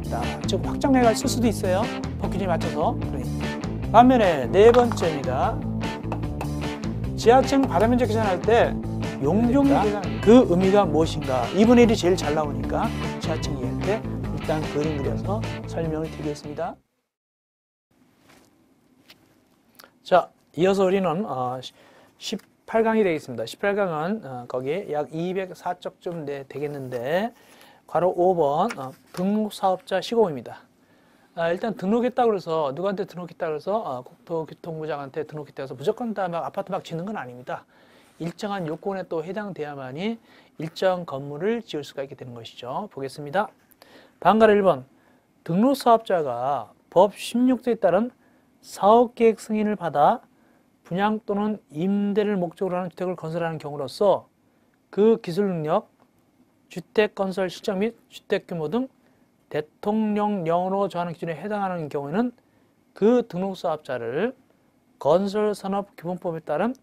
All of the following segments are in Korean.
있다. 즉 확정해가 쓸 수도 있어요. 법 기준에 맞춰서. 반면에 네 번째입니다. 지하층 바다 면적 계산할 때 용적률 계산 그 의미가 무엇인가? 2분의 1이 제일 잘 나오니까 지하층 이해할 때 일단 그림 그려서 설명을 드리겠습니다. 자, 이어서 우리는 18강이 되겠습니다. 18강은 거기에 약 204쪽쯤 되겠는데 괄호 5번 등록사업자 시공입니다. 일단 등록했다고 해서 누구한테 등록했다고 해서 국토교통부장한테 등록했다고 해서 무조건 다 막 아파트 막 짓는 건 아닙니다. 일정한 요건에 또 해당돼야만이 일정 건물을 지을 수가 있게 되는 것이죠. 보겠습니다. 방가로 1번 등록사업자가 법 16조에 따른 사업계획 승인을 받아 분양 또는 임대를 목적으로 하는 주택을 건설하는 경우로서 그 기술능력, 주택건설 실적 및 주택규모 등 대통령령으로 정하는 기준에 해당하는 경우에는 그 등록사업자를 건설산업기본법에 따른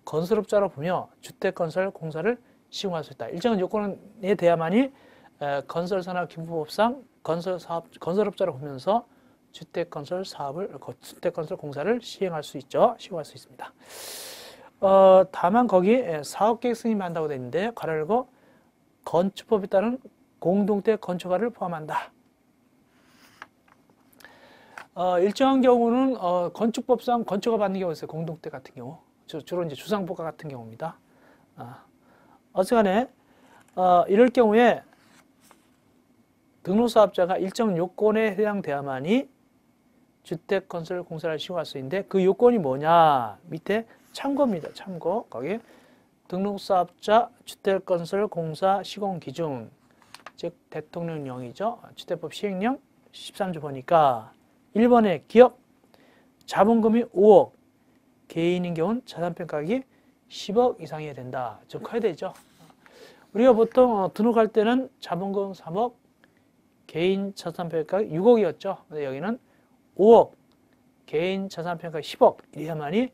건설업자로 보며 주택건설공사를 시공할 수 있다. 일정한 요건에 대야만이 건설산업기본법상 건설업자로 보면서 주택건설공사를 시행할 수 있죠. 시공할 수 있습니다. 다만 거기 사업계획 승인한다고 되어 있는데 괄호 열고 건축법에 따른 공동택 건축가를 포함한다. 일정한 경우는 건축법상 건축가 받는 경우가 있어요. 공동택 같은 경우. 주로 이제 주상복합 같은 경우입니다. 어쨌간에 이럴 경우에 등록사업자가 일정 요건에 해당돼야만이 주택건설공사를 시공할 수 있는데 그 요건이 뭐냐? 밑에 참고입니다. 참고. 거기 등록사업자 주택건설공사 시공기준 즉 대통령령이죠. 주택법 시행령 13조 보니까 1번에 기업 자본금이 5억 개인인 경우는 자산평가액이 10억 이상이어야 된다. 좀 커야 되죠. 우리가 보통 등록할 때는 자본금 3억 개인 자산평가액 6억이었죠. 근데 여기는 5억 개인 자산평가액 10억 이래야만이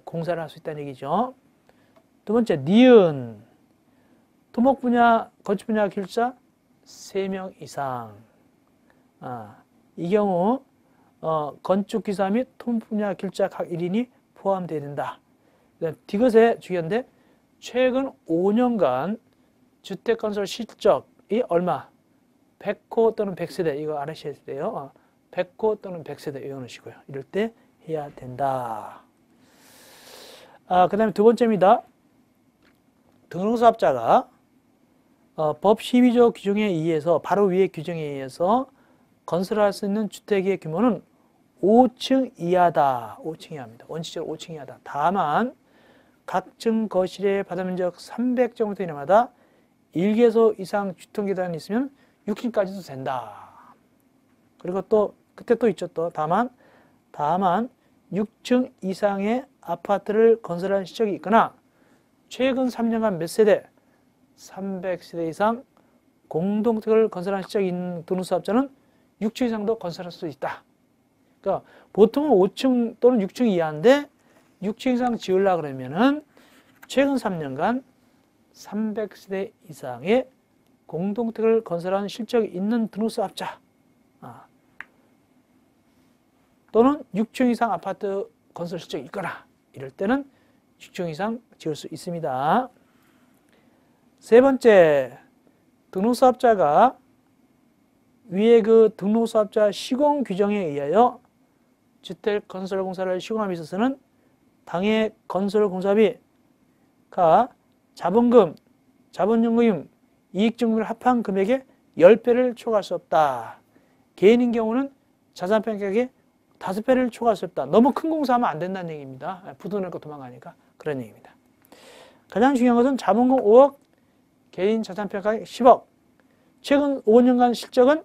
공사를 할 수 있다는 얘기죠. 두 번째 니은 토목 분야 건축 분야 기술자 3명 이상. 이 경우 건축기사 및 토목 분야 기술자 각 1인이 포함되어야 된다. 디귿의 주기인데 최근 5년간 주택건설 실적이 얼마? 100호 또는 100세대 이거 알으셔야 돼요. 100호 또는 100세대 외워놓으시고요. 이럴 때 해야 된다. 그 다음에 두 번째입니다. 등록사업자가 법 12조 규정에 의해서 바로 위의 규정에 의해서 건설할 수 있는 주택의 규모는 5층 이하다. 5층 이하입니다. 원칙적으로 5층 이하다. 다만 각층 거실의 바닥면적 300제곱미터 이내마다 1개소 이상 주택계단이 있으면 6층까지도 된다. 그리고 또 그때 또 있죠. 또 다만 6층 이상의 아파트를 건설한 실적이 있거나 최근 3년간 몇 세대 300세대 이상 공동택을 건설한 실적이 있는 등록사업자는 6층 이상도 건설할 수 있다. 그러니까 보통은 5층 또는 6층 이하인데 6층 이상 지으려고 그러면은 최근 3년간 300세대 이상의 공동택을 건설한 실적이 있는 등록사업자 또는 6층 이상 아파트 건설 실적이 있거나 이럴 때는 6층 이상 지을 수 있습니다. 세 번째, 등록사업자가 위에 그 등록사업자 시공 규정에 의하여 주택건설공사를 시공함에 있어서는 당해 건설공사비가 자본금, 자본연금, 이익증금을 합한 금액의 10배를 초과할 수 없다. 개인인 경우는 자산평가액의 5배를 초과할 수 없다. 너무 큰 공사하면 안 된다는 얘기입니다. 부도내고 도망가니까 그런 얘기입니다. 가장 중요한 것은 자본금 5억, 개인 자산평가액 10억, 최근 5년간 실적은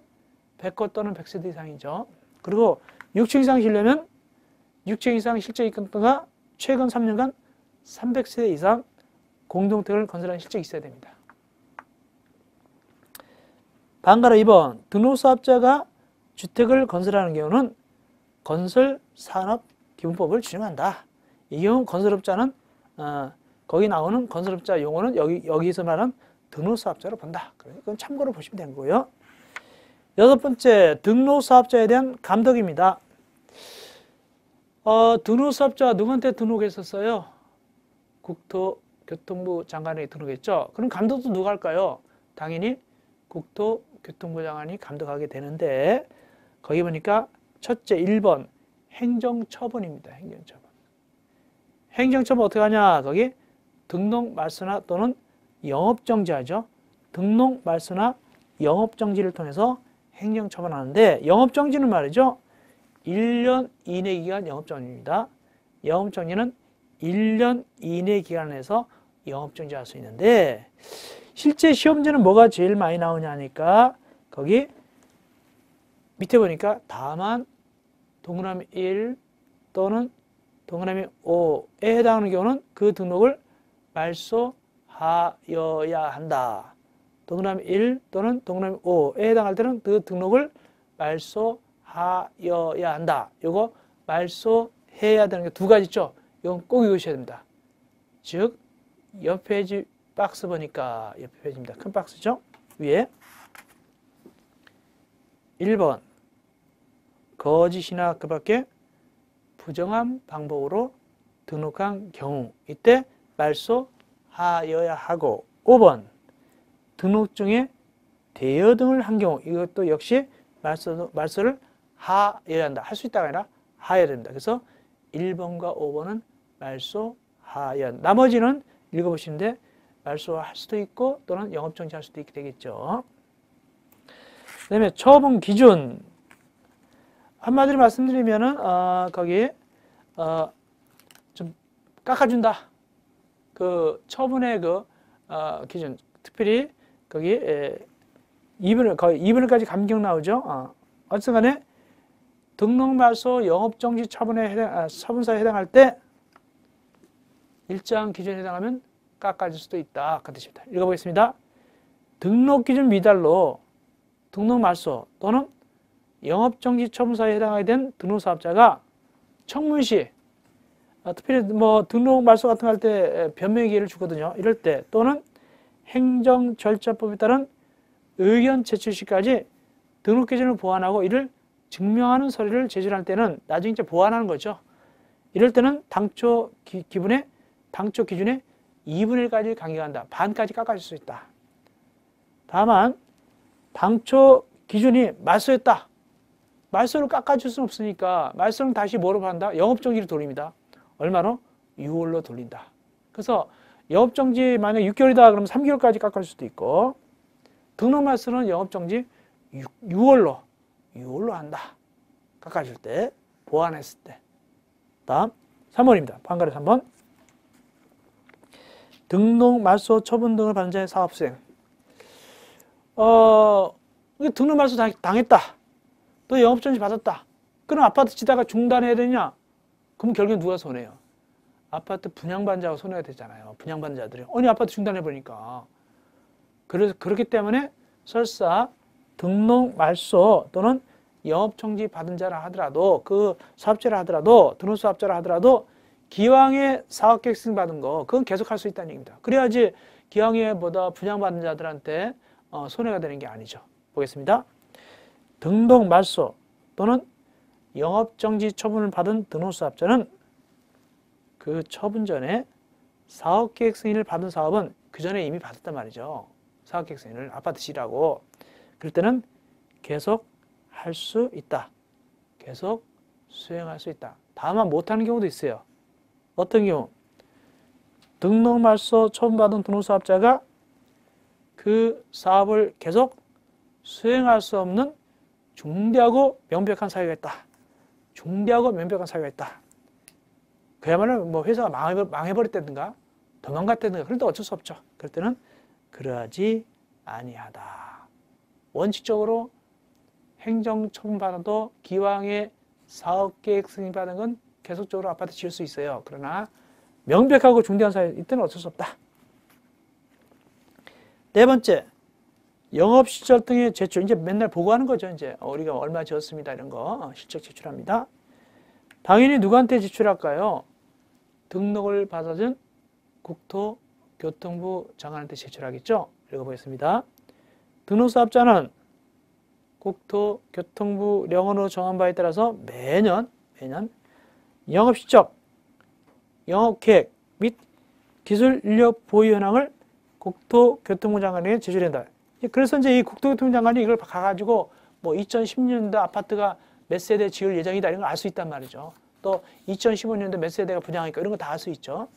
100호 또는 100세대 이상이죠. 그리고 6층 이상 지으려면 6층 이상 실적이 있거나 최근 3년간 300세대 이상 공동택을 건설한 실적이 있어야 됩니다. 방가로 2번, 등록사업자가 주택을 건설하는 경우는 건설산업기본법을 준용한다. 이 경우 건설업자는 거기 나오는 건설업자 용어는 여기서 말하는 등록사업자로 본다. 그건 참고로 보시면 되는 거고요. 여섯 번째, 등록사업자에 대한 감독입니다. 등록사업자 누구한테 등록했었어요? 국토교통부 장관이 등록했죠. 그럼 감독도 누가 할까요? 당연히 국토교통부 장관이 감독하게 되는데 거기 보니까 첫째 1번 행정처분입니다. 행정처분. 행정처분 어떻게 하냐? 거기 등록 말소나 또는 영업정지하죠. 등록 말소나 영업정지를 통해서 행정처분하는데 영업정지는 말이죠. 1년 이내 기간 영업정지입니다. 영업정지는 1년 이내 기간에서 영업정지할 수 있는데 실제 시험지는 뭐가 제일 많이 나오냐니까 거기 밑에 보니까 다만 동그라미 1 또는 동그라미 5에 해당하는 경우는 그 등록을 말소하여야 한다. 동그라미 1 또는 동그라미 5에 해당할 때는 그 등록을 말소하여야 한다. 요거 말소해야 되는 게 두 가지 있죠. 이건 꼭 읽으셔야 됩니다. 즉 옆 페이지 박스 보니까 옆 페이지입니다. 큰 박스죠. 위에 1번 거짓이나 그 밖에 부정한 방법으로 등록한 경우 이때 말소하여야 하고 5번 등록증에 대여등을 한 경우 이것도 역시 말소를 하여야 한다. 할 수 있다가 아니라 하여야 됩니다. 그래서 1번과 5번은 말소하여야 한다. 나머지는 읽어보시는데 말소할 수도 있고 또는 영업정지할 수도 있게 되겠죠. 그 다음에 처분 기준 한마디로 말씀드리면은 거기 좀 깎아준다. 그 처분의 그 기준 특별히 거기 2분을 거의 2분을까지 감경 나오죠. 어쨌든 간에 등록 말소 영업정지 처분사에 해당할 때 일정 기준에 해당하면 깎아줄 수도 있다. 그 뜻입니다. 읽어보겠습니다. 등록 기준 미달로 등록 말소 또는 영업정지 처분사에 해당하게 된 등록사업자가 청문 시 특별히 뭐 등록 말소 같은 거 할 때 변명의 기회를 주거든요. 이럴 때 또는 행정절차법에 따른 의견 제출 시까지 등록 기준을 보완하고 이를 증명하는 서류를 제출할 때는 나중에 이제 보완하는 거죠. 이럴 때는 당초 기준에 2분의 1까지 강경한다. 반까지 깎아줄 수 있다. 다만 당초 기준이 말소였다. 말소를 깎아줄 수는 없으니까 말소는 다시 뭐로 한다? 영업정지로 돌립니다. 얼마로? 6월로 돌린다. 그래서 영업정지 만약 6개월이다 그러면 3개월까지 깎을 수도 있고 등록 말소는 영업정지 6월로 한다. 깎아줄 때 보완했을 때. 다음 3번입니다. 판가리 3번. 등록 말소 처분 등을 받은 자의 사업수행. 등록 말소 당했다. 또 영업정지 받았다. 그럼 아파트 지다가 중단해야 되냐? 그럼 결국엔 누가 손해요? 아파트 분양받은 자가 손해가 되잖아요. 분양받은 자들이. 아니 아파트 중단해버리니까. 그래서 그렇기 때문에 설사 등록 말소 또는 영업정지 받은 자라 하더라도 그 사업자라 하더라도 등록사업자라 하더라도 기왕에 사업계획 승인받은 거 그건 계속할 수 있다는 얘기입니다. 그래야지 기왕에 보다 분양받은 자들한테 손해가 되는 게 아니죠. 보겠습니다. 등록 말소 또는 영업정지 처분을 받은 등록사업자는 그 처분 전에 사업계획 승인을 받은 사업은 그 전에 이미 받았단 말이죠. 사업계획 승인을 아파트 지라고. 그럴 때는 계속 할 수 있다. 계속 수행할 수 있다. 다만 못하는 경우도 있어요. 어떤 경우? 등록 말소 처분받은 등록사업자가 그 사업을 계속 수행할 수 없는 중대하고 명백한 사유가 있다. 중대하고 명백한 사유가 있다. 그야말로 뭐 회사가 망해버렸다든가 도망갔다든가 그럴 때 어쩔 수 없죠. 그럴 때는 그러하지 아니하다. 원칙적으로 행정처분받아도 기왕에 사업계획 승인받은 건 계속적으로 아파트 지을 수 있어요. 그러나 명백하고 중대한 사유 이때는 어쩔 수 없다. 네 번째, 영업시설 등의 제출. 이제 맨날 보고하는 거죠. 이제 우리가 얼마 지었습니다. 이런 거 실적 제출합니다. 당연히 누구한테 제출할까요? 등록을 받아준 국토교통부 장관한테 제출하겠죠. 읽어보겠습니다. 등록사업자는 국토교통부령으로 정한 바에 따라서 매년 영업실적, 영업계획 및 기술인력 보유 현황을 국토교통부 장관에게 제출한다. 그래서 이제 이 국토교통부 장관이 이걸 가가지고 뭐 2010년도 아파트가 몇 세대 지을 예정이다 이런 걸 알 수 있단 말이죠. 또 2015년도 몇 세대가 분양하니까 이런 거 다 알 수 있죠.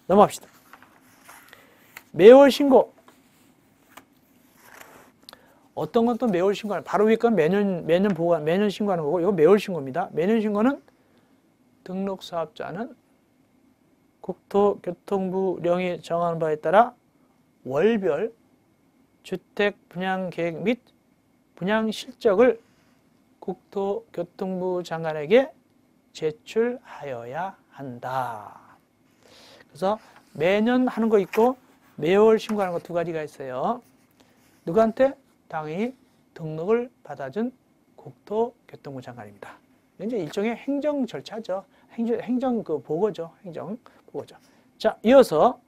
넘어갑시다. 매월 신고. 어떤 건 또 매월 신고하는, 바로 위에 건 매년 신고하는 거고, 이거 매월 신고입니다. 매년 신고는 등록사업자는 국토교통부령이 정하는 바에 따라 월별 주택 분양 계획 및 분양 실적을 국토교통부 장관에게 제출하여야 한다. 그래서 매년 하는 거 있고 매월 신고하는 거 두 가지가 있어요. 누구한테? 당연히 등록을 받아준 국토교통부 장관입니다. 이제 일종의 행정 절차죠. 행정 보고죠. 행정 보고죠. 자, 이어서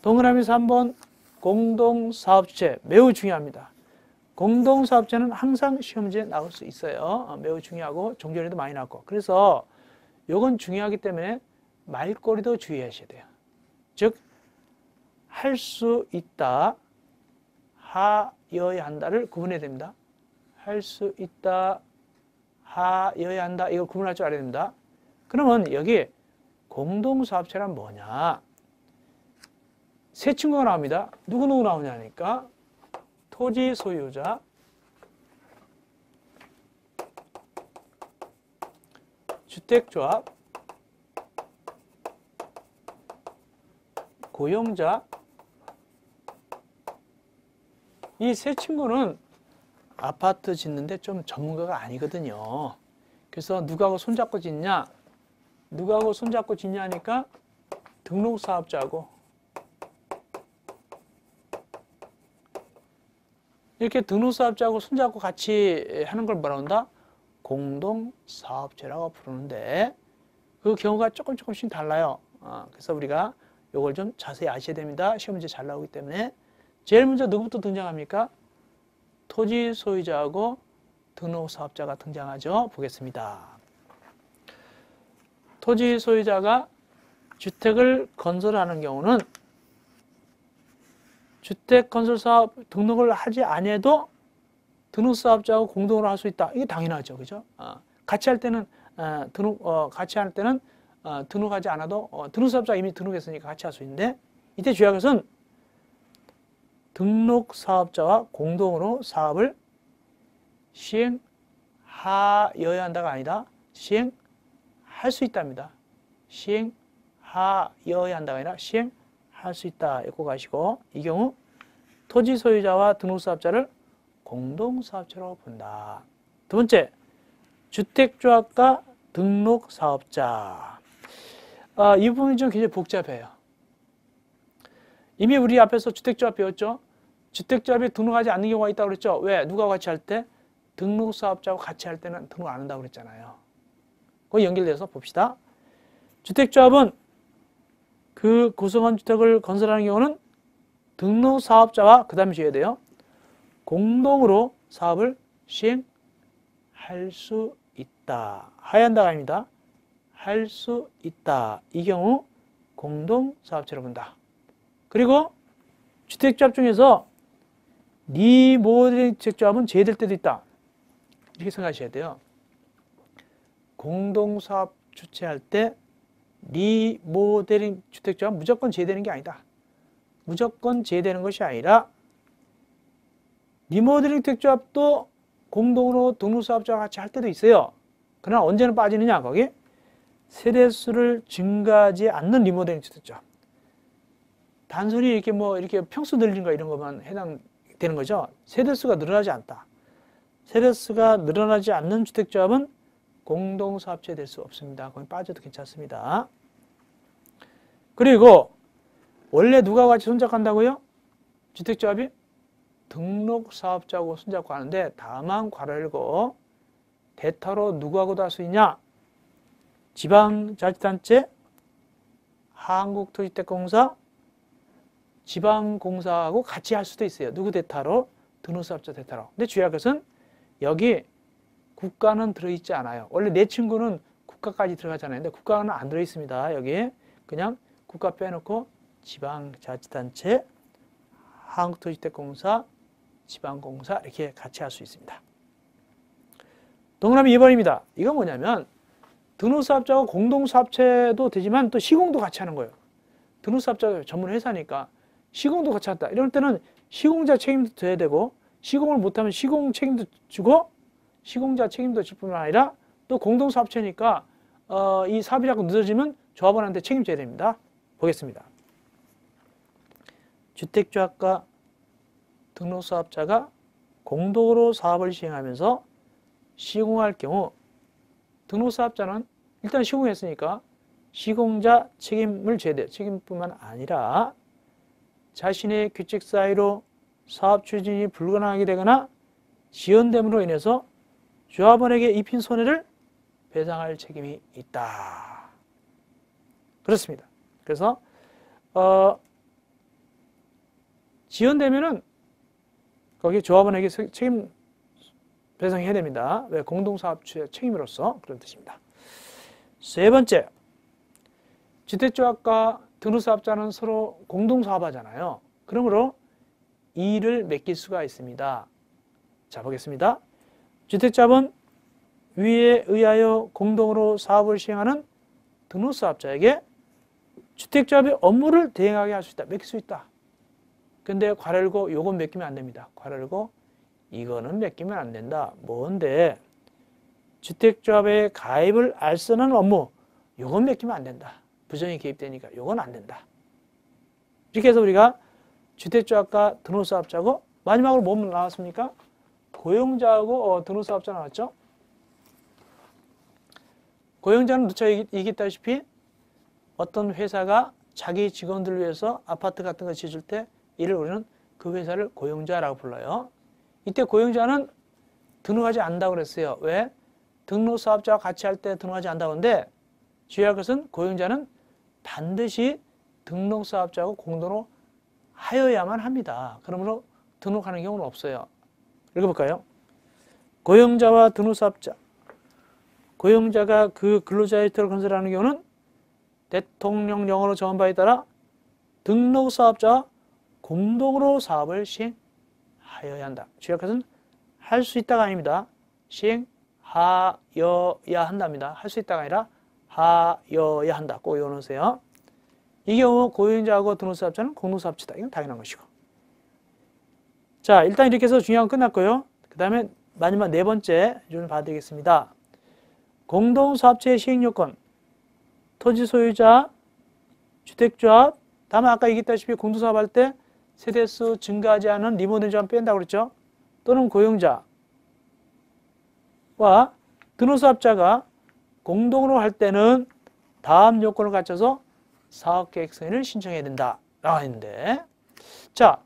동그라미 3번 공동사업체 매우 중요합니다. 공동사업체는 항상 시험지에 나올 수 있어요. 매우 중요하고 종전에도 많이 나왔고. 그래서 이건 중요하기 때문에 말꼬리도 주의하셔야 돼요. 즉, 할 수 있다, 하여야 한다를 구분해야 됩니다. 할 수 있다, 하여야 한다, 이걸 구분할 줄 알아야 됩니다. 그러면 여기 공동사업체란 뭐냐? 세 친구가 나옵니다. 누구 나오냐니까 토지 소유자, 주택조합, 고용자. 이 세 친구는 아파트 짓는데 좀 전문가가 아니거든요. 그래서 누구하고 손잡고 짓냐? 누구하고 손잡고 짓냐니까 등록사업자하고 이렇게 등록사업자하고 손잡고 같이 하는 걸 뭐라고 한다? 공동사업체라고 부르는데 그 경우가 조금씩 달라요. 그래서 우리가 이걸 좀 자세히 아셔야 됩니다. 시험 문제 잘 나오기 때문에. 제일 먼저 누구부터 등장합니까? 토지 소유자하고 등록사업자가 등장하죠. 보겠습니다. 토지 소유자가 주택을 건설하는 경우는 주택건설사업 등록을 하지 않아도 등록사업자하고 공동으로 할 수 있다. 이게 당연하죠. 그죠? 같이 할 때는 등록하지 않아도 등록사업자가 이미 등록했으니까 같이 할 수 있는데 이때 주의할 것은 등록사업자와 공동으로 사업을 시행하여야 한다가 아니다. 시행할 수 있답니다. 시행하여야 한다가 아니라 시행할 수 있다. 읽고 가시고 이 경우 토지 소유자와 등록사업자를 공동사업체로 본다. 두 번째, 주택조합과 등록사업자. 이 부분이 좀 굉장히 복잡해요. 이미 우리 앞에서 주택조합 배웠죠? 주택조합이 등록하지 않는 경우가 있다고 그랬죠? 왜? 누가 같이 할 때? 등록사업자하고 같이 할 때는 등록 안 한다고 그랬잖아요. 그거 연결돼서 봅시다. 주택조합은 그 구성원 주택을 건설하는 경우는 등록사업자와 그 다음에 줘야 돼요. 공동으로 사업을 시행할 수 있다. 하야 한다가 아닙니다. 할 수 있다. 이 경우 공동사업체로 본다. 그리고 주택조합 중에서 리모델링 주택조합은 제외될 때도 있다. 이렇게 생각하셔야 돼요. 공동사업 주최할 때 리모델링 주택조합은 무조건 제외되는 게 아니다. 무조건 제외되는 것이 아니라 리모델링 주택조합도 공동으로 등록사업자와 같이 할 때도 있어요. 그러나 언제는 빠지느냐? 거기 세대수를 증가하지 않는 리모델링 주택조합. 단순히 이렇게 평수 늘리는 거 이런 것만 해당되는 거죠. 세대수가 늘어나지 않다. 세대수가 늘어나지 않는 주택조합은 공동사업체 될 수 없습니다. 거기 빠져도 괜찮습니다. 그리고 원래 누가 같이 손잡고 한다고요? 주택조합이 등록사업자하고 손잡고 하는데 다만 괄호 열고 대타로 누구하고도 할 수 있냐? 지방자치단체, 한국토지주택공사, 지방공사하고 같이 할 수도 있어요. 누구 대타로? 등록사업자 대타로. 근데 주의할 것은 여기 국가는 들어있지 않아요. 원래 내 친구는 국가까지 들어가잖아요. 근데 국가는 안 들어있습니다. 여기 그냥 국가 빼놓고 지방자치단체, 한국토지주택공사, 지방공사 이렇게 같이 할 수 있습니다. 동그라미 2번입니다. 이건 뭐냐면 등록사업자와 공동사업체도 되지만 또 시공도 같이 하는 거예요. 등록사업자가 전문 회사니까 시공도 같이 한다. 이럴 때는 시공자 책임도 져야 되고 시공을 못하면 시공 책임도 주고 시공자 책임도 질 뿐만 아니라 또 공동사업체니까 이 사업이 자꾸 늦어지면 조합원한테 책임져야 됩니다. 보겠습니다. 주택조합과 등록사업자가 공동으로 사업을 시행하면서 시공할 경우 등록사업자는 일단 시공했으니까 시공자 책임을 져야 돼요. 책임뿐만 아니라 자신의 규칙 사유로 사업 추진이 불가능하게 되거나 지연됨으로 인해서 조합원에게 입힌 손해를 배상할 책임이 있다. 그렇습니다. 그래서 지연되면은 거기 조합원에게 책임 배상해야 됩니다. 왜? 공동사업주의 책임으로서 그런 뜻입니다. 세 번째, 주택조합과 등록사업자는 서로 공동사업하잖아요. 그러므로 이의를 맡길 수가 있습니다. 자, 보겠습니다. 주택조합은 위에 의하여 공동으로 사업을 시행하는 등록사업자에게 주택조합의 업무를 대행하게 할 수 있다. 맡길 수 있다. 근데 괄호열고 요건 맡기면 안 됩니다. 괄호열고 이거는 맡기면 안 된다. 뭔데? 주택조합의 가입을 알선하는 업무, 요건 맡기면 안 된다. 부정이 개입되니까 요건 안 된다. 이렇게 해서 우리가 주택조합과 등록사업자고 마지막으로 뭐 나왔습니까? 고용자하고 등록사업자 나왔죠? 고용자는 누차 얘기했다시피 어떤 회사가 자기 직원들을 위해서 아파트 같은 거 지어줄 때 이를 우리는 그 회사를 고용자라고 불러요. 이때 고용자는 등록하지 않는다고 그랬어요. 왜? 등록사업자와 같이 할 때 등록하지 않는다고 하는데 주의할 것은 고용자는 반드시 등록사업자하고 공동으로 하여야만 합니다. 그러므로 등록하는 경우는 없어요. 읽어볼까요? 고용자와 등록사업자. 고용자가 그 근로자의 주택을 건설하는 경우는 대통령령으로 정한 바에 따라 등록사업자와 공동으로 사업을 시행하여야 한다. 주의할 것은 할 수 있다가 아닙니다. 시행하여야 한답니다. 할 수 있다가 아니라 하여야 한다. 꼭 외워놓으세요. 이 경우 고용자하고 등록사업자는 공동사업체다. 이건 당연한 것이고. 자, 일단 이렇게 해서 중요한 건 끝났고요. 그 다음에 마지막 네 번째 좀 봐드리겠습니다. 공동사업체의 시행요건, 토지 소유자, 주택조합, 다음에 아까 얘기했다시피 공동사업 할 때 세대수 증가하지 않은 리모델링 조합 뺀다고 그랬죠. 또는 고용자와 등록사업자가 공동으로 할 때는 다음 요건을 갖춰서 사업계획 승인을 신청해야 된다 라고 했는데, 자,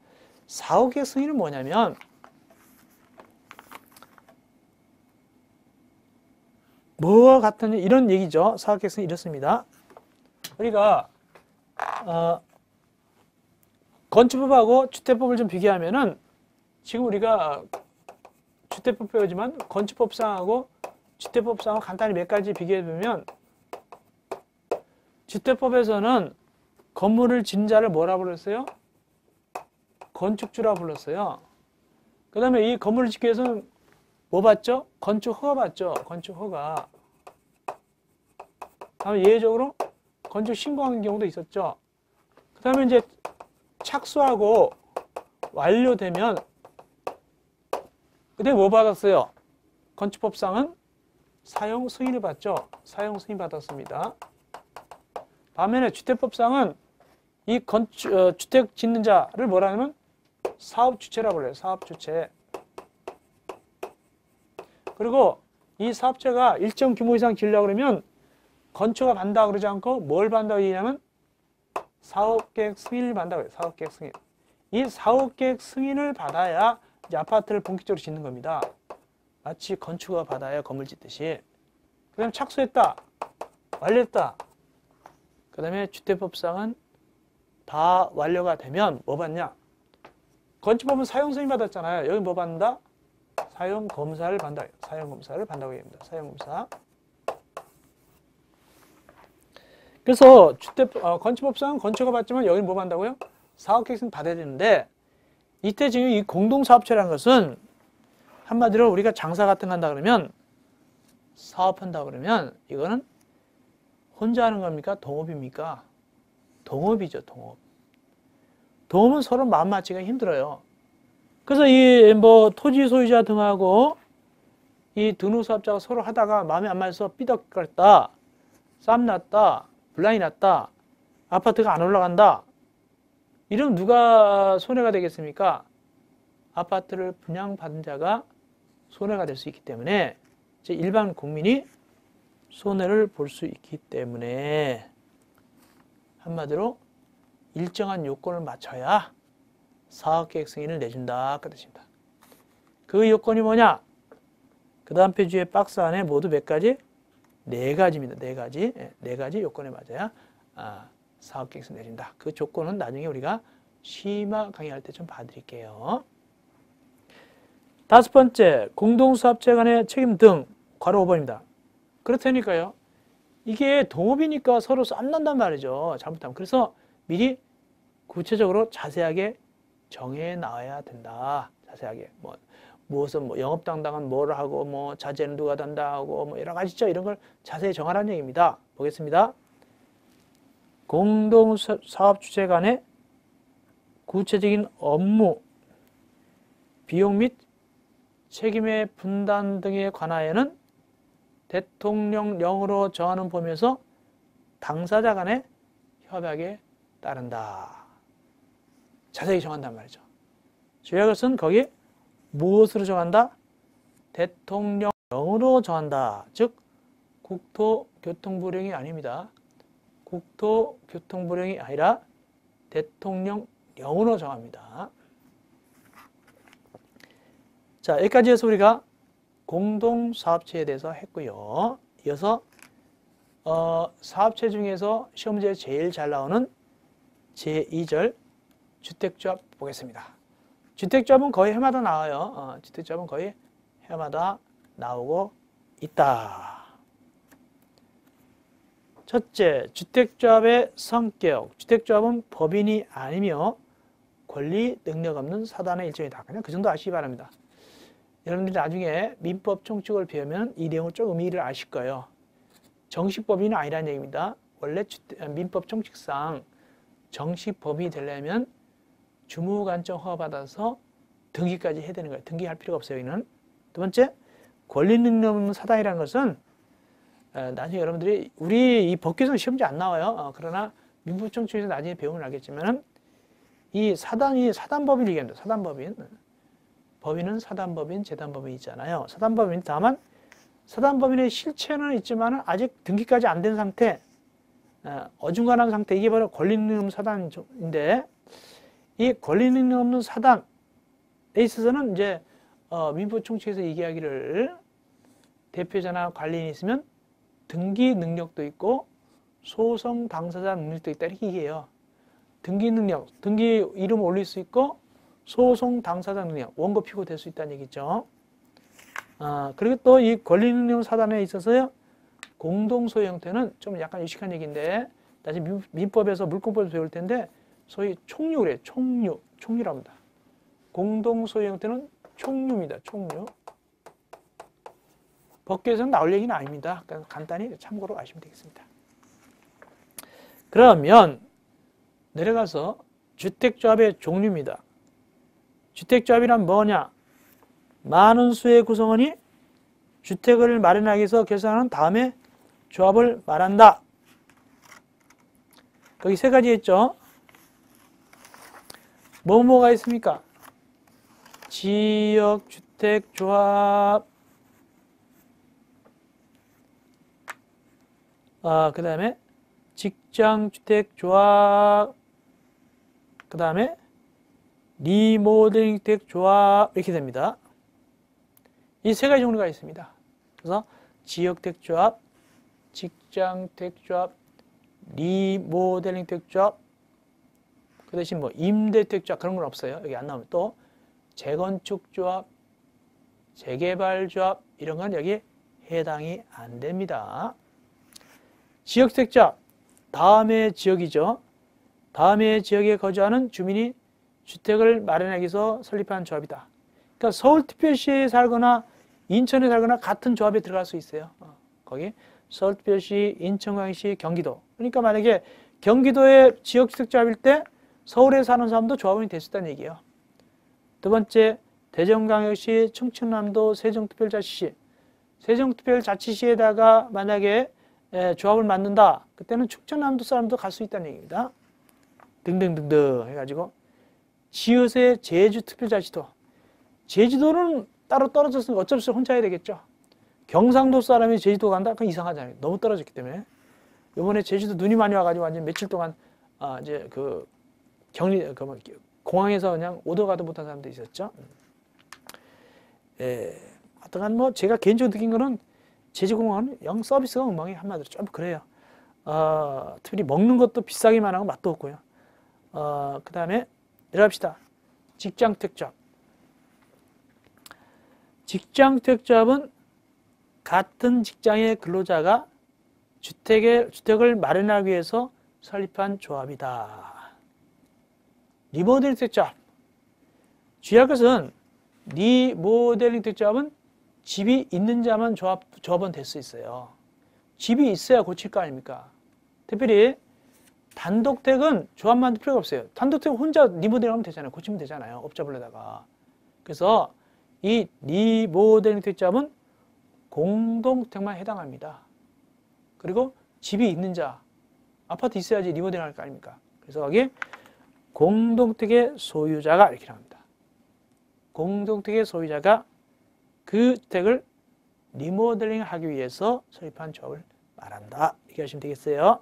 사업계획 승인은 뭐냐면 뭐와 같은 이런 얘기죠. 사업계획 승인 이렇습니다. 우리가 건축법하고 주택법을 좀 비교하면은 지금 우리가 주택법 배우지만 건축법상하고 주택법상하고 간단히 몇 가지 비교해 보면 주택법에서는 건물을 짓는 자를 뭐라 불렀어요? 건축주라 불렀어요. 그 다음에 이 건물을 짓기 위해서는 뭐 받죠? 건축허가 받죠. 건축허가. 다음에 예외적으로 건축 신고하는 경우도 있었죠. 그 다음에 이제 착수하고 완료되면 그때 뭐 받았어요? 건축법상은 사용 승인을 받죠. 사용 승인 받았습니다. 반면에 주택법상은 이 주택 짓는 자를 뭐라 하면 사업주체라고 그래요. 사업주체. 그리고 이 사업체가 일정 규모 이상 지으려고 그러면 건축가 받는다 그러지 않고 뭘 받는다고 얘기하냐면 사업계획 승인을 받는다고 해요. 사업계획 승인. 이 사업계획 승인을 받아야 이제 아파트를 본격적으로 짓는 겁니다. 마치 건축가 받아야 건물 짓듯이. 그 다음에 착수했다. 완료했다. 그 다음에 주택법상은 다 완료가 되면 뭐 받냐? 건축법은 사용 승인 받았잖아요. 여기 뭐 받는다? 사용 검사를 받는다. 사용 검사를 받는다고 얘기합니다. 사용 검사. 그래서 건축법상 건축가 받지만 여기는 뭐 받는다고요? 사업계획서는 받아야 되는데 이때 지금 이 공동사업체라는 것은 한마디로 우리가 장사 같은 거 한다 그러면 사업한다 그러면 이거는 혼자 하는 겁니까? 동업입니까? 동업이죠, 동업. 동업은 서로 마음 맞추기가 힘들어요. 그래서 이 뭐 토지 소유자 등하고 이 등록사업자가 서로 하다가 마음에 안 맞아서 삐덕거렸다, 싸움 났다, 분란이 났다, 아파트가 안 올라간다. 이러면 누가 손해가 되겠습니까? 아파트를 분양받은 자가 손해가 될 수 있기 때문에 일반 국민이 손해를 볼 수 있기 때문에 한마디로 일정한 요건을 맞춰야 사업계획 승인을 내준다 그 뜻입니다. 그 요건이 뭐냐? 그 다음 페이지의 박스 안에 모두 몇 가지? 네 가지입니다. 네 가지 요건에 맞아야 사업계획 승인 내준다. 그 조건은 나중에 우리가 심화 강의할 때 좀 봐드릴게요. 다섯 번째, 공동사업체 간의 책임 등 괄호 5번입니다. 그렇다니까요. 이게 동업이니까 서로 쌈난단 말이죠. 잘못하면. 그래서 미리 구체적으로 자세하게 정해 나와야 된다. 자세하게. 무엇은 영업당당은 뭘 하고, 자재는 누가 담당하고, 여러 가지죠. 이런 걸 자세히 정하라는 얘기입니다. 보겠습니다. 공동사업 주체 간의 구체적인 업무, 비용 및 책임의 분담 등에 관하여는 대통령령으로 정하는 범위에서 당사자 간의 협약에 따른다. 자세히 정한단 말이죠. 조약을 거기 무엇으로 정한다? 대통령령으로 정한다. 즉 국토교통부령이 아닙니다. 국토교통부령이 아니라 대통령령으로 정합니다. 자, 여기까지 해서 우리가 공동사업체에 대해서 했고요. 이어서 사업체 중에서 시험 문제에 제일 잘 나오는 제2절 주택조합 보겠습니다. 주택조합은 거의 해마다 나와요. 주택조합은 거의 해마다 나오고 있다. 첫째, 주택조합의 성격. 주택조합은 법인이 아니며 권리 능력 없는 사단의 일종이다. 그냥 그 정도 아시기 바랍니다. 여러분들이 나중에 민법 총칙을 배우면 이 내용을 좀 의미를 아실 거예요. 정식법인은 아니라는 얘기입니다. 원래 민법 총칙상 정식법인이 되려면 주무관청 허가받아서 등기까지 해야 되는 거예요. 등기할 필요가 없어요. 여기는. 두 번째, 권리 능력 없는 사단이라는 것은 나중에 여러분들이 우리 이 법규에서는 시험지 안 나와요. 그러나 민법 총칙에서 나중에 배우면 알겠지만 이 사단이 사단법인 얘기합니다. 사단법인. 법인은 사단법인, 재단법인 있잖아요. 사단법인 다만 사단법인의 실체는 있지만 아직 등기까지 안 된 상태, 어중간한 상태, 이게 바로 권리 능력 없는 사단인데 이 권리 능력 없는 사단에 있어서는 이제 민법 총칙에서 얘기하기를 대표자나 관리인이 있으면 등기 능력도 있고 소송 당사자 능력도 있다 이렇게 얘기해요. 등기 능력, 등기 이름 올릴 수 있고 소송 당사자 능력, 원고 피고 될 수 있다는 얘기죠. 그리고 또 이 권리 능력 사단에 있어서요, 공동소유 형태는 좀 약간 유식한 얘기인데, 나중에 민법에서 물권법에서 배울 텐데, 소위 총유래, 총유라고 합니다. 공동소유 형태는 총유입니다, 총유. 법규에서는 나올 얘기는 아닙니다. 그러니까 간단히 참고로 아시면 되겠습니다. 그러면 내려가서 주택조합의 종류입니다. 주택조합이란 뭐냐? 많은 수의 구성원이 주택을 마련하기 위해서 결성하는 다음에 조합을 말한다. 거기 세 가지 있죠. 뭐가 있습니까? 지역주택조합, 그 다음에 직장주택조합, 그 다음에 리모델링 주택조합 이렇게 됩니다. 이 세 가지 종류가 있습니다. 그래서 지역주택조합, 직장주택조합, 리모델링 주택조합, 그 대신 임대주택조합 그런 건 없어요. 여기 안 나오면 또 재건축조합, 재개발조합 이런 건 여기 해당이 안 됩니다. 지역주택자, 다음의 지역이죠. 다음의 지역에 거주하는 주민이 주택을 마련하기 위해서 설립한 조합이다. 그러니까 서울특별시에 살거나 인천에 살거나 같은 조합에 들어갈 수 있어요. 거기 서울특별시, 인천광역시, 경기도. 그러니까 만약에 경기도의 지역주택조합일 때 서울에 사는 사람도 조합원이 될 수 있다는 얘기예요. 두 번째, 대전광역시, 충청남도, 세종특별자치시. 세종특별자치시에다가 만약에 조합을 만든다. 그때는 충청남도 사람도 갈 수 있다는 얘기입니다. 등등등등 해가지고 지읒의 제주특별자치도. 제주도는 따로 떨어졌으니까 어쩔 수 없이 혼자 해야 되겠죠. 경상도 사람이 제주도 간다? 그건 이상하잖아요. 너무 떨어졌기 때문에. 이번에 제주도 눈이 많이 와가지고 완전 며칠 동안 이제 그 공항에서 그냥 오도 가도 못한 사람도 있었죠. 하여간 뭐 제가 개인적으로 느낀 거는 제주공항은 영 서비스가 엉망이 한마디로 좀 그래요. 특히 먹는 것도 비싸기만 하고 맛도 없고요. 그 다음에 내려갑시다. 직장특조합. 직장특조합은 같은 직장의 근로자가 주택을 마련하기 위해서 설립한 조합이다. 리모델링 특조합. 주의할 것은 리모델링 특조합은 집이 있는 자만 조합원 될 수 있어요. 집이 있어야 고칠 거 아닙니까? 특별히 단독택은 조합 만들 필요가 없어요. 단독택 혼자 리모델링하면 되잖아요. 고치면 되잖아요. 업자 불러다가. 그래서 이 리모델링 특조합은 공동택만 해당합니다. 그리고 집이 있는 자, 아파트 있어야지 리모델링 할 거 아닙니까? 그래서 여기 공동택의 소유자가 이렇게 나옵니다. 공동택의 소유자가 그 주택을 리모델링 하기 위해서 설립한 조합을 말한다. 이렇게 하시면 되겠어요.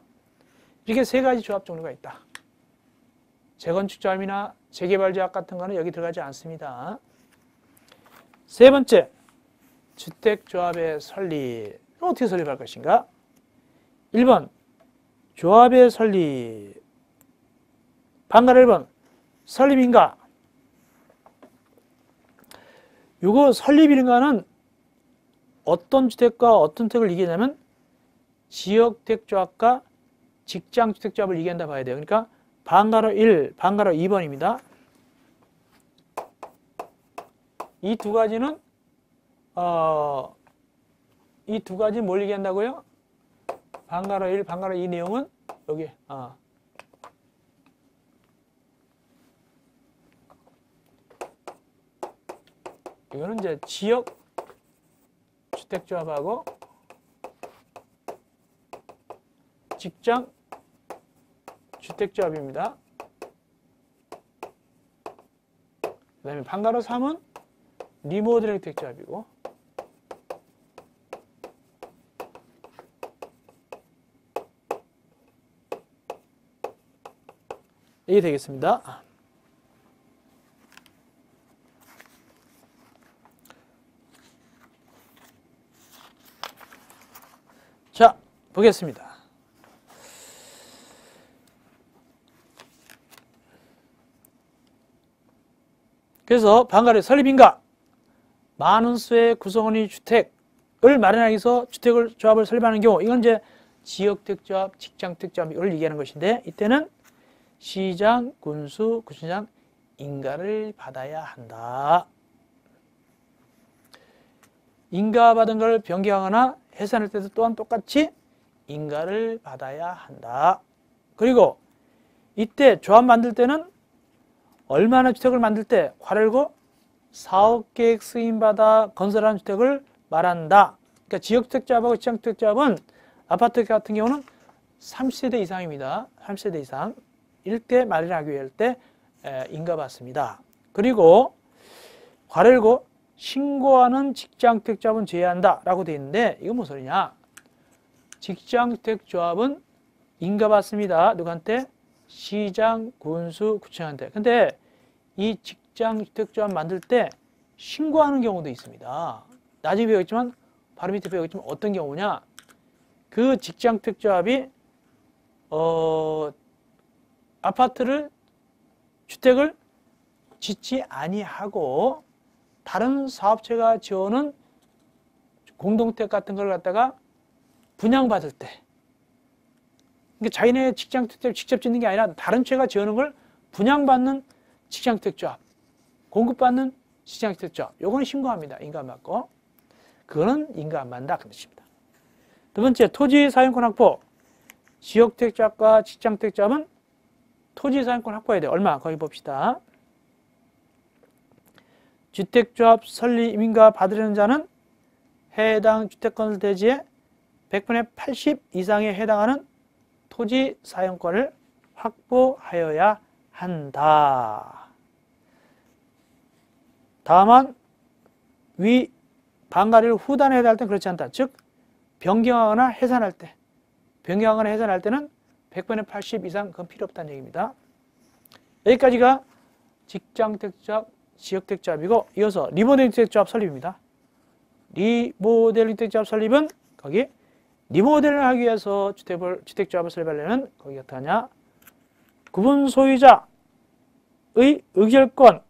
이렇게 세 가지 조합 종류가 있다. 재건축 조합이나 재개발 조합 같은 거는 여기 들어가지 않습니다. 세 번째, 주택조합의 설립. 어떻게 설립할 것인가? 1번, 조합의 설립. 반가로 1번, 설립인가? 요거 설립인가는 어떤 주택과 어떤 주택을 얘기하냐면 지역주택조합과 직장주택조합을 얘기한다 봐야 돼요. 그러니까 반가로 1, 반가로 2번입니다. 이 두 가지는 이 두 가지 뭘 얘기한다고요? 반가로 1, 반가로 2 내용은 여기 이거는 이제 지역 주택조합하고 직장 주택조합입니다. 그 다음에 반가로 3은 리모델링 주택조합이고 이게 되겠습니다. 자, 보겠습니다. 그래서 반가로 설립인가? 많은 수의 구성원이 주택을 마련하기 위해서 조합을 설립하는 경우 이건 이제 지역특조합, 직장특조합 이걸 얘기하는 것인데 이때는 시장, 군수, 구청장 인가를 받아야 한다. 인가받은 걸 변경하거나 해산할 때도 또한 똑같이 인가를 받아야 한다. 그리고 이때 조합 만들 때는 얼마나 주택을 만들 때 괄호 사업계획 승인받아 건설한 주택을 말한다. 그러니까 지역주택조합하고 직장주택조합은 아파트 같은 경우는 30세대 이상입니다. 30세대 이상. 이때 마련하기 위해 할 때 인가받습니다. 그리고 괄호 신고하는 직장주택조합은 제외한다 라고 되어 있는데 이건 무슨 소리냐? 직장주택조합은 인가받습니다. 누구한테? 시장, 군수, 구청한테. 근데 이 직장주택조합 만들 때 신고하는 경우도 있습니다. 나중에 배우겠지만 바로 밑에 배우겠지만 어떤 경우냐? 그 직장주택조합이 아파트를 주택을 짓지 아니하고 다른 사업체가 지어오는 공동택 같은 걸 갖다가 분양받을 때, 그러니까 자기네 직장택자를 직접 짓는 게 아니라 다른 채가 지어오는 걸 분양받는 직장택자, 공급받는 직장택자, 요거는 신고합니다. 인가받고. 그거는 인가 안 받는다 그 뜻입니다. 두 번째, 토지 사용권 확보. 지역택자과 직장택자는 토지 사용권 확보해야 돼요. 얼마? 거기 봅시다. 주택조합 설립 임인가 받으려는 자는 해당 주택건설 대지의 100분의 80 이상에 해당하는 토지 사용권을 확보하여야 한다. 다만 위 반가리를 후단해야 할 때는 그렇지 않다. 즉 변경하거나 해산할 때, 변경하거나 해산할 때는 100분의 80 이상 그건 필요 없다는 얘기입니다. 여기까지가 직장택조합, 지역택조합이고, 이어서 리모델링 주택조합 설립입니다. 리모델링 주택조합 설립은 거기 리모델링을 하기 위해서 주택조합을 설립하려면 거기 어떻게 하냐? 구분 소유자의 의결권의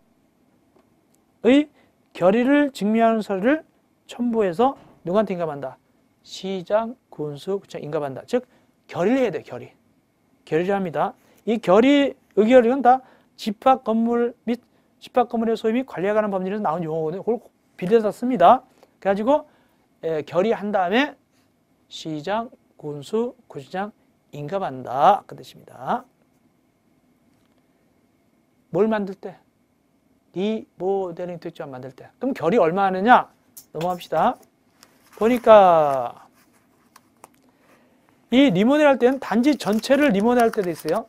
결의를 증명하는 서류를 첨부해서 누구한테 인가받는다? 시장, 군수, 구청 인가받는다. 즉 결의를 해야 돼요. 결의를 합니다. 이 결의, 의결은 다 집합 건물 및 집합 건물의 소유 및 관리에 관한 법률에서 나온 용어거든요. 그걸 빌려서 씁니다. 그래가지고 결의한 다음에 시장, 군수, 구청장 인가받는다 그 뜻입니다. 뭘 만들 때? 리모델링 주택조합 만들 때. 그럼 결의 얼마 하느냐? 넘어갑시다. 보니까 이 리모델 할 때는 단지 전체를 리모델 할 때도 있어요.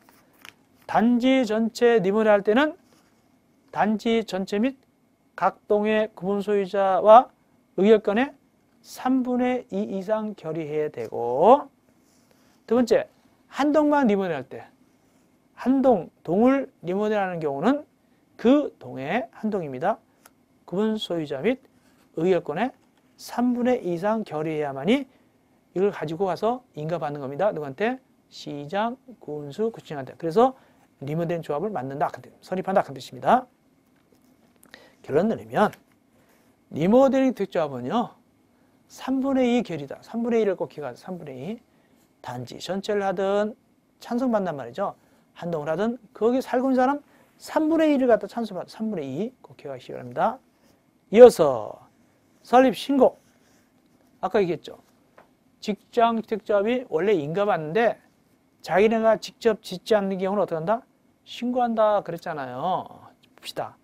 단지 전체 리모델 할 때는 단지 전체 및 각 동의 구분 소유자와 의결권의 3분의 2 이상 결의해야 되고, 두 번째, 한 동만 리모델 할 때, 한 동을 리모델 하는 경우는 그 동의 한 동입니다. 구분 소유자 및 의결권의 3분의 2 이상 결의해야만이 이걸 가지고 가서 인가받는 겁니다. 누구한테? 시장, 군수, 구청장한테. 그래서 리모델링 조합을 만든다, 설립한다 그 뜻입니다. 결론 내리면 리모델링 주택조합은요 3분의 2 결의다. 3분의 1을 꼭 기억하세요. 3분의 2. 단지 전체를 하든 찬성받는단 말이죠. 한 동을 하든 거기 살고 있는 사람 3분의 1을 갖다 찬성받아. 3분의 2 꼭 기억하시기 바랍니다. 이어서 설립 신고. 아까 얘기했죠. 직장주택조합이 원래 인가받는데 자기네가 직접 짓지 않는 경우는 어떻게 한다? 신고한다 그랬잖아요. 봅시다.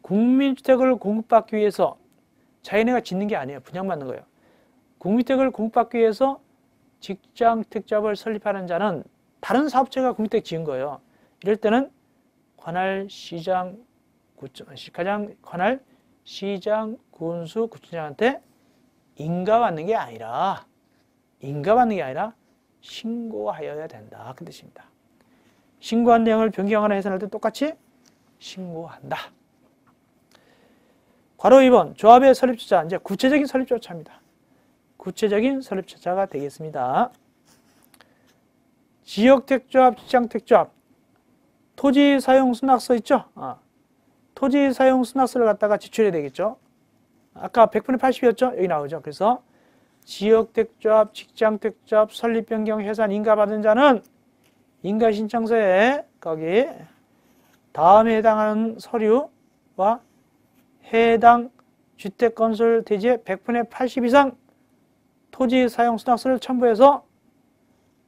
국민주택을 공급받기 위해서 자기네가 짓는 게 아니에요. 분양받는 거예요. 국민주택을 공급받기 위해서 직장주택조합을 설립하는 자는 다른 사업체가 국민주택 지은 거예요. 이럴 때는 관할 시장, 관할 시장, 군수, 구청장한테 인가받는 게 아니라 신고하여야 된다 그 뜻입니다. 신고한 내용을 변경하거나 해산할 때 똑같이 신고한다. 괄호 2번 조합의 설립주자, 이제 구체적인 설립주자입니다. 구체적인 설립주자가 되겠습니다. 지역택조합, 직장택조합, 토지 사용 순낙서 있죠? 토지 사용 순낙서를 갖다가 제출해야 되겠죠? 아까 100분의 80이었죠? 여기 나오죠. 그래서 지역택조합, 직장택조합, 설립 변경, 해산, 인가받은 자는 인가신청서에 거기 다음에 해당하는 서류와 해당 주택건설 대지의 100분의 80 이상 토지 사용 순낙서를 첨부해서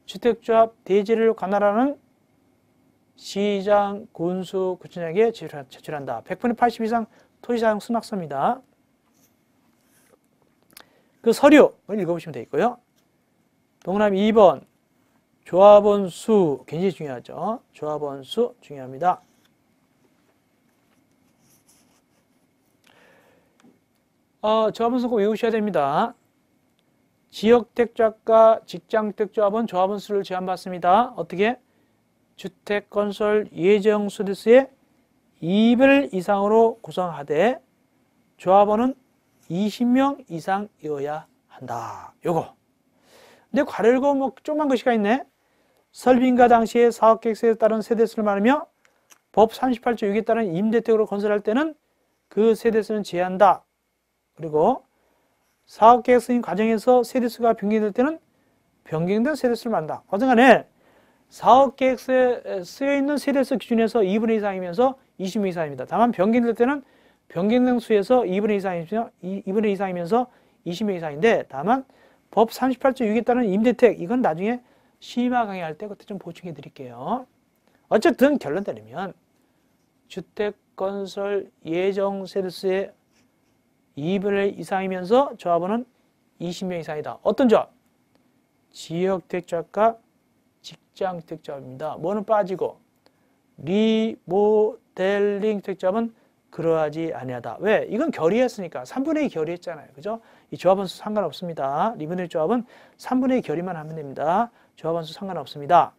주택조합 대지를 관할하는 시장, 군수, 구청장에게 제출한다. 100분의 80 이상 토지 사용 순낙서입니다. 그 서류를 읽어보시면 되겠고요. 동그라미 2번 조합원 수 굉장히 중요하죠. 조합원 수 중요합니다. 조합원 수 꼭 외우셔야 됩니다. 지역택조합과 직장택조합은 조합원 수를 제한받습니다. 어떻게? 주택건설 예정수대수의 2별 이상으로 구성하되 조합원은 20명 이상이어야 한다. 요거. 근데 괄호열고 뭐 조그만 글씨가 있네. 설립인가 당시에 사업계획서에 따른 세대수를 말하며 법 38조 6에 따른 임대택으로 건설할 때는 그 세대수는 제한다. 그리고 사업계획 승인 과정에서 세대수가 변경될 때는 변경된 세대수를 말한다. 어떤 간에 사업계획서에 쓰여있는 세대수 기준에서 2분의 2 이상이면서 20명 이상입니다. 다만 변경될 때는 변경된 수에서 2분의 2 이상이면서 20명 이상인데, 다만 법 38조 6에 따른 임대택, 이건 나중에 심화 강의할 때 그때 좀 보충해 드릴게요. 어쨌든 결론 내리면 주택건설 예정 세대수의 2분의 1 이상이면서 조합원은 20명 이상이다. 어떤 조합? 지역주택조합과 직장주택조합입니다. 뭐는 빠지고 리모델링 주택조합은 그러하지 아니하다. 왜? 이건 결의했으니까. 3분의 2 결의했잖아요. 그죠? 이 조합원 수 상관없습니다. 리모델링 조합은 3분의 2 결의만 하면 됩니다. 조합원 수 상관없습니다.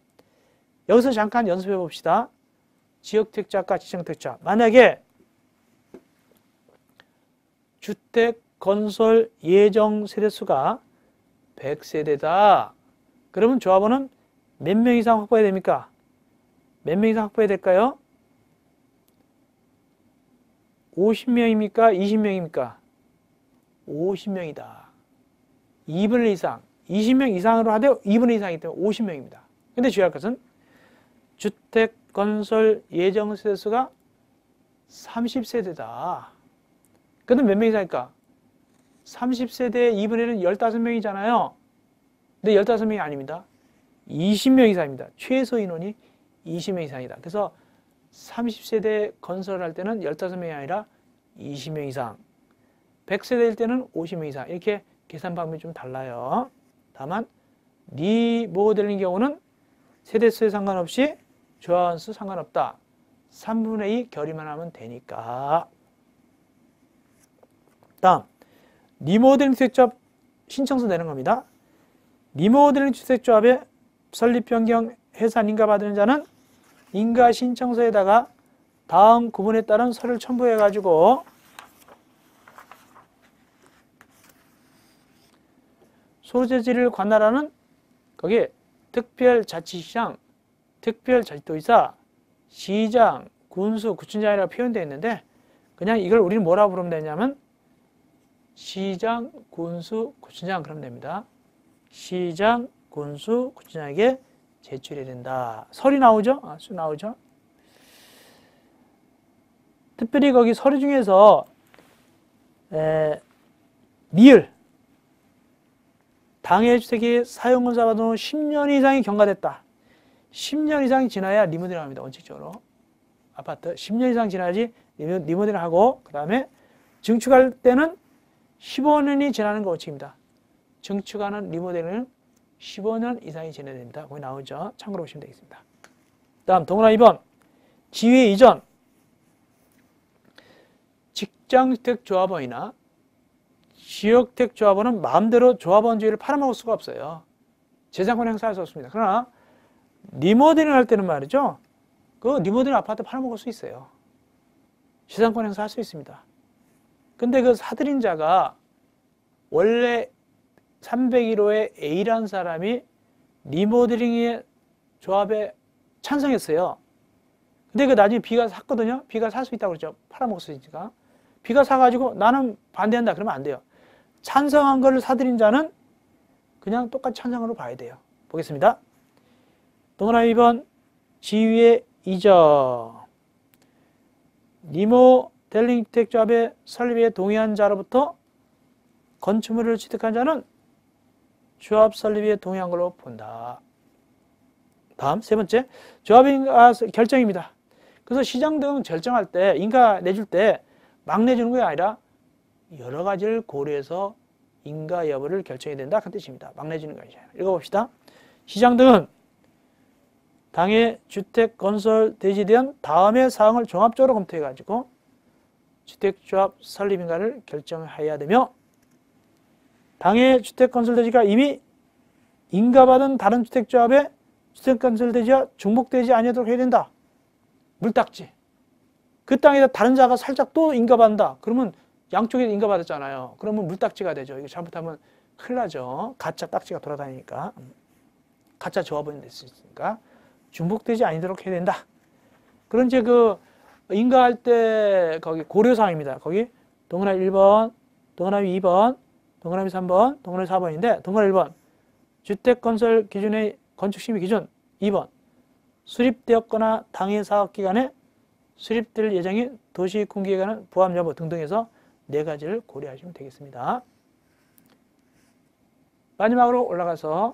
여기서 잠깐 연습해 봅시다. 지역주택조합과 직장주택조합. 만약에 주택건설 예정 세대수가 100세대다. 그러면 조합원은 몇 명 이상 확보해야 됩니까? 몇 명 이상 확보해야 될까요? 50명입니까? 20명입니까? 50명이다. 2분의 1 이상. 20명 이상으로 하되 2분의 1 이상이기 때문에 50명입니다. 근데 주의할 것은 주택건설 예정 세대수가 30세대다. 그럼 몇 명 이상일까? 30세대의 2분의 1은 15명이잖아요. 근데 15명이 아닙니다. 20명 이상입니다. 최소 인원이 20명 이상이다. 그래서 30세대 건설할 때는 15명이 아니라 20명 이상, 100세대일 때는 50명 이상, 이렇게 계산 방법이 좀 달라요. 다만 리모델링 경우는 세대수에 상관없이 조합원 수 상관없다. 3분의 2 결의만 하면 되니까. 다음 리모델링 주택조합 신청서 내는 겁니다. 리모델링 주택조합의 설립 변경 해산 인가 받는 자는 인가 신청서에다가 다음 구문에 따른 서류를 첨부해 가지고 소재지를 관할하는 거기에 특별자치시장, 특별자치도지사, 시장, 군수, 구청장이라고 표현되어 있는데, 그냥 이걸 우리는 뭐라고 부르면 되냐면 시장, 군수, 구청장 그러면 됩니다. 시장, 군수, 구청장에게 제출해야 된다. 설이 나오죠? 수 나오죠? 특별히 거기 서류 중에서 리을 당해 주택이 사용권자 받은 후 10년 이상이 경과됐다. 10년 이상이 지나야 리모델링 합니다. 원칙적으로. 아파트 10년 이상 지나야지 리모델링 하고, 그 다음에 증축할 때는 15년이 지나는 거 원칙입니다. 증축하는 리모델링은 15년 이상이 지나야 됩니다. 거기 나오죠. 참고로 보시면 되겠습니다. 다음 동그라미 2번. 지위 이전. 직장주택조합원이나 지역주택조합원은 마음대로 조합원 지위를 팔아먹을 수가 없어요. 재산권 행사할 수 없습니다. 그러나 리모델링 할 때는 말이죠. 그 리모델링 아파트 팔아먹을 수 있어요. 재산권 행사할 수 있습니다. 근데 그 사들인 자가 원래 301호의 A라는 사람이 리모델링의 조합에 찬성했어요. 근데 그 나중에 B가 샀거든요. B가 살 수 있다고 그랬죠. 팔아먹을 수 있으니까. B가 사가지고 나는 반대한다. 그러면 안 돼요. 찬성한 걸 사들인 자는 그냥 똑같이 찬성으로 봐야 돼요. 보겠습니다. 동그라미 2번. 지위의 이전. 리모델링 주택조합의 설립에 동의한 자로부터 건축물을 취득한 자는 조합 설립에 동의한 걸로 본다. 다음 세 번째. 조합 인가 결정입니다. 그래서 시장 등 결정할 때, 인가 내줄 때 막 내주는 게 아니라 여러 가지를 고려해서 인가 여부를 결정해야 된다. 그 뜻입니다. 막 내주는 거 아니죠. 읽어봅시다. 시장 등은 당해 주택 건설 대지에 대한 다음의 사항을 종합적으로 검토해가지고 주택조합 설립 인가를 결정해야 되며, 당해 주택 건설 대지가 이미 인가받은 다른 주택조합의 주택 건설 대지와 중복되지 아니하도록 해야 된다. 물딱지. 그 땅에다 다른 자가 살짝 또 인가받는다. 그러면 양쪽에 인가받았잖아요. 그러면 물딱지가 되죠. 이거 잘못하면 큰일 나죠. 가짜 딱지가 돌아다니니까. 가짜 조합원이 될 수 있으니까 중복되지 아니도록 해야 된다. 그런 이제 그 인가할 때 거기 고려사항입니다. 거기 동그라미 1번, 동그라미 2번, 동그라미 3번, 동그라미 4번인데 동그라미 1번 주택건설 기준의 건축심의 기준 2번 수립되었거나 당해 사업기간에 수립될 예정인 도시군기에 관한 부합 여부 등등해서 4가지를 고려하시면 되겠습니다. 마지막으로 올라가서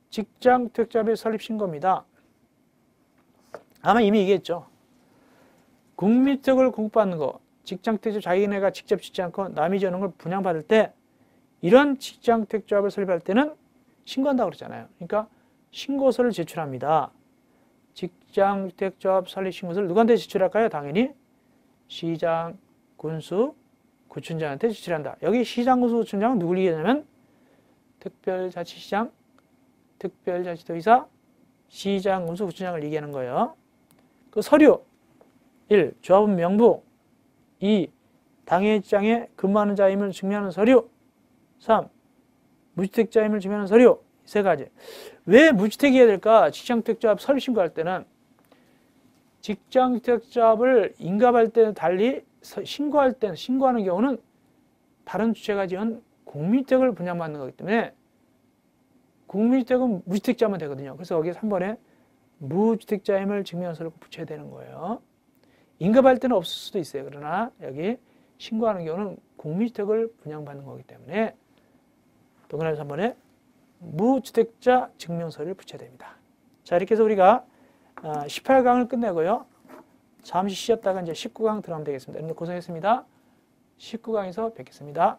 직장특작의 설립신고입니다. 아마 이미 얘기했죠. 국민주택을 공급받는 거, 직장특작 자기네가 직접 짓지 않고 남이 지어놓은 걸 분양받을 때 이런 직장특작을 설립할 때는 신고한다고 그랬잖아요. 그러니까 신고서를 제출합니다. 직장특작 설립 신고서를 누구한테 제출할까요? 당연히 시장, 군수, 구청장한테 제출한다. 여기 시장, 군수, 구청장은 누굴 얘기하냐면 특별자치시장, 특별자치도의사, 시장, 군수, 구청장을 얘기하는 거예요. 그 서류 1. 조합원 명부 2. 당해장에 근무하는 자임을 증명하는 서류 3. 무주택자임을 증명하는 서류 3가지. 왜 무주택이어야 될까? 직장특작조합 설립 신고할 때는 직장특작조합을 인가할 때는 달리 신고할 때는 신고하는 경우는 다른 주체가 지은 공민주택을 분양받는 거기 때문에 국민주택은 무주택자만 되거든요. 그래서 거기에 3번에 무주택자임을 증명하는 서류를 붙여야 되는 거예요. 인가할 때는 없을 수도 있어요. 그러나 여기 신고하는 경우는 공민주택을 분양받는 거기 때문에 동그라미 3번에 무주택자 증명서를 붙여야 됩니다. 자, 이렇게 해서 우리가 18강을 끝내고요. 잠시 쉬었다가 이제 19강 들어가면 되겠습니다. 여러분들 고생했습니다. 19강에서 뵙겠습니다.